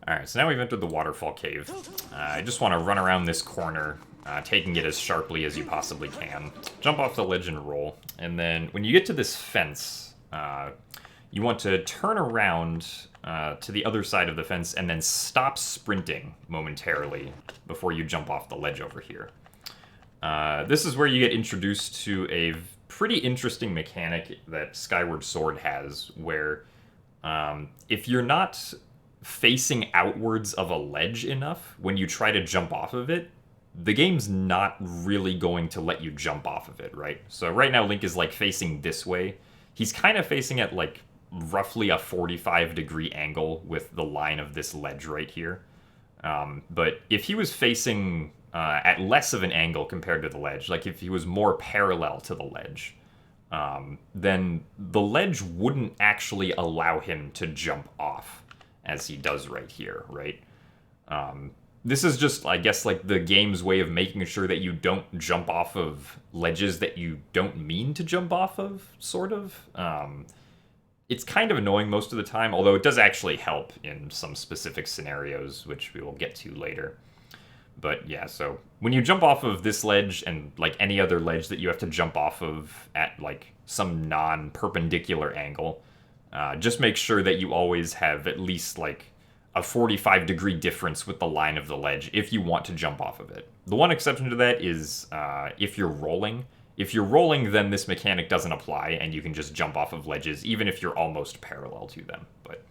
Alright, so now we've entered the Waterfall Cave. I just want to run around this corner, taking it as sharply as you possibly can. Jump off the ledge and roll. And then when you get to this fence, you want to turn around to the other side of the fence and then stop sprinting momentarily before you jump off the ledge over here. This is where you get introduced to a pretty interesting mechanic that Skyward Sword has, where if you're not facing outwards of a ledge enough when you try to jump off of it, the game's not really going to let you jump off of it, right? So right now Link is like facing this way. He's kind of facing at like roughly a 45-degree angle with the line of this ledge right here. But if he was facing at less of an angle compared to the ledge, like if he was more parallel to the ledge, then the ledge wouldn't actually allow him to jump off as he does right here, right? This is just, I guess, like the game's way of making sure that you don't jump off of ledges that you don't mean to jump off of, sort of. It's kind of annoying most of the time, although it does actually help in some specific scenarios, which we will get to later. But yeah, so when you jump off of this ledge and like any other ledge that you have to jump off of at like some non-perpendicular angle, just make sure that you always have at least like a 45-degree difference with the line of the ledge if you want to jump off of it. The one exception to that is if you're rolling. If you're rolling, then this mechanic doesn't apply, and you can just jump off of ledges even if you're almost parallel to them. But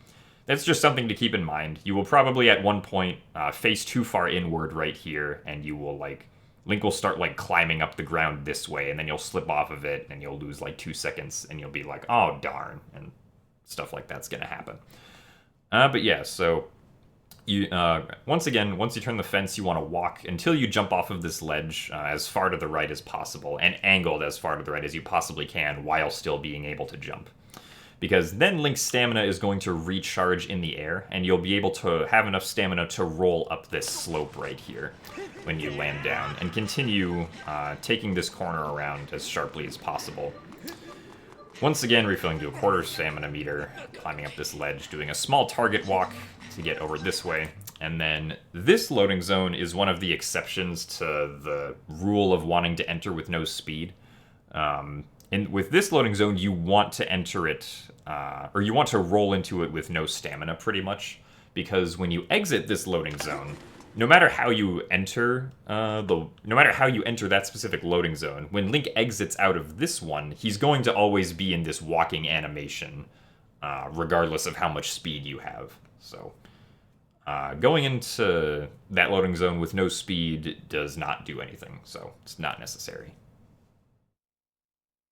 that's just something to keep in mind. You will probably at one point face too far inward right here, and you will like Link will start like climbing up the ground this way, and then you'll slip off of it, and you'll lose like 2 seconds, and you'll be like, oh darn, and stuff like that's gonna happen. But yeah, so you once you turn the fence, you want to walk until you jump off of this ledge as far to the right as possible, and angled as far to the right as you possibly can while still being able to jump. Because then Link's stamina is going to recharge in the air, and you'll be able to have enough stamina to roll up this slope right here when you land down, and continue taking this corner around as sharply as possible. Once again, refilling to a quarter stamina meter, climbing up this ledge, doing a small target walk to get over this way. And then this loading zone is one of the exceptions to the rule of wanting to enter with no speed. With this loading zone, you want to enter it, or you want to roll into it with no stamina, pretty much. Because when you exit this loading zone, no matter how you enter that specific loading zone, when Link exits out of this one, he's going to always be in this walking animation, regardless of how much speed you have. So, going into that loading zone with no speed does not do anything, so it's not necessary.